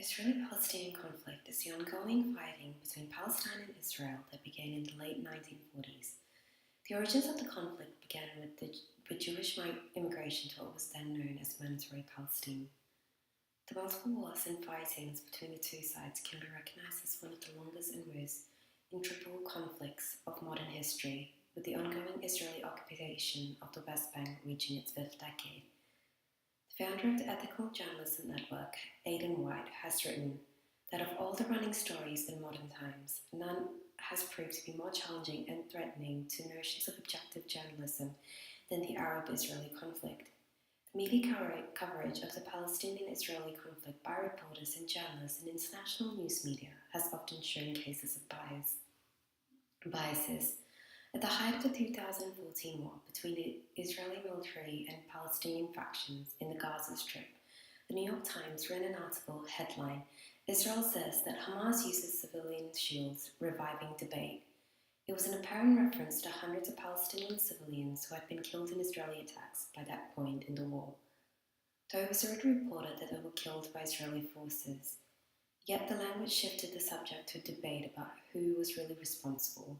Israeli-Palestinian conflict is the ongoing fighting between Palestine and Israel that began in the late 1940s. The origins of the conflict began with Jewish immigration to what was then known as Mandatory Palestine. The multiple wars and fightings between the two sides can be recognized as one of the longest and most intricate conflicts of modern history, with the ongoing Israeli occupation of the West Bank reaching its fifth decade. The founder of the ethical journalism network, Aidan White, has written that of all the running stories in modern times, none has proved to be more challenging and threatening to notions of objective journalism than the Arab-Israeli conflict. The media coverage of the Palestinian-Israeli conflict by reporters and journalists in international news media has often shown cases of biases. At the height of the 2014 war between the Israeli military and Palestinian factions in the Gaza Strip, the New York Times ran an article headline, "Israel says that Hamas uses civilian shields, reviving debate." It was an apparent reference to hundreds of Palestinian civilians who had been killed in Israeli attacks by that point in the war, though it was already reported that they were killed by Israeli forces. Yet the language shifted the subject to a debate about who was really responsible.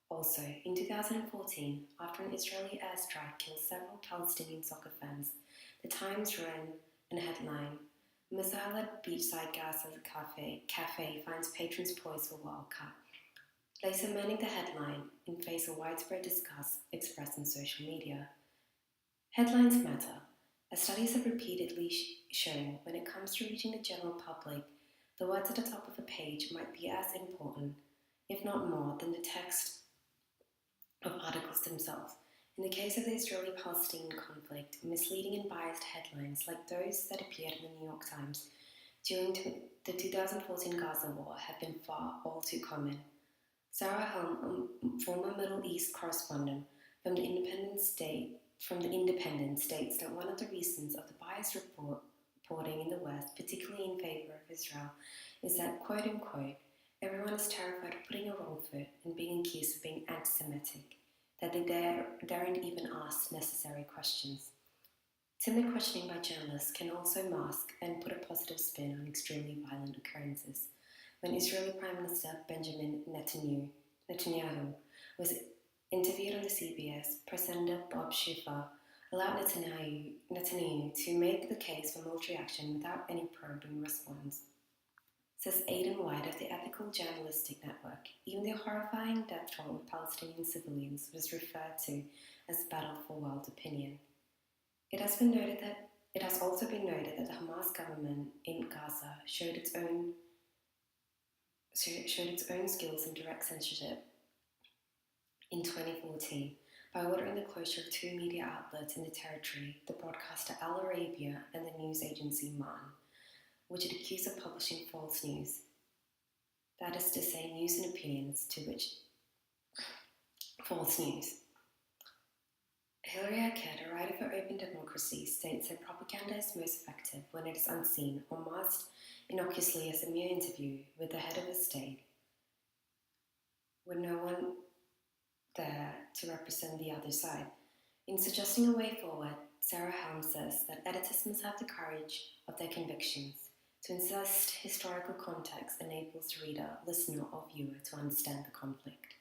Also, in 2014, after an Israeli airstrike killed several Palestinian soccer fans, the Times ran a headline, "Missile at beachside Gaza cafe finds patrons poised for World Cup," later amending the headline in face of widespread disgust expressed on social media. Headlines matter, as studies have repeatedly shown when it comes to reaching the general public, the words at the top of a page might be as important, if not more, than the text of articles themselves. In the case of the Israeli-Palestinian conflict, misleading and biased headlines like those that appeared in the New York Times during the 2014 Gaza war have been all too common. Sarah Helm, a former Middle East correspondent from the Independent, states that one of the reasons of the biased reporting in the West, particularly in favor of Israel, is that, quote-unquote, everyone is terrified of putting a wrong foot and being accused of being anti-Semitic, that they daren't even ask necessary questions. Timid questioning by journalists can also mask and put a positive spin on extremely violent occurrences. When Israeli Prime Minister Benjamin Netanyahu was interviewed on the CBS, Press Senator Bob Schiffer allowed Netanyahu to make the case for military action without any probing response. Says Aidan White of the Ethical Journalistic Network, even the horrifying death toll of Palestinian civilians was referred to as battle for world opinion. It has also been noted that the Hamas government in Gaza showed its own skills in direct censorship in 2014 by ordering the closure of two media outlets in the territory, the broadcaster Al Arabiya and the news agency Man, which it accused of publishing false news. That is to say, news and opinions to which false news. Hilary Aked, a writer for Open Democracy, states that propaganda is most effective when it is unseen or masked innocuously as a mere interview with the head of the state, with no one there to represent the other side. In suggesting a way forward, Sarah Helm says that editors must have the courage of their convictions. To insist historical context enables the reader, listener, or viewer to understand the conflict.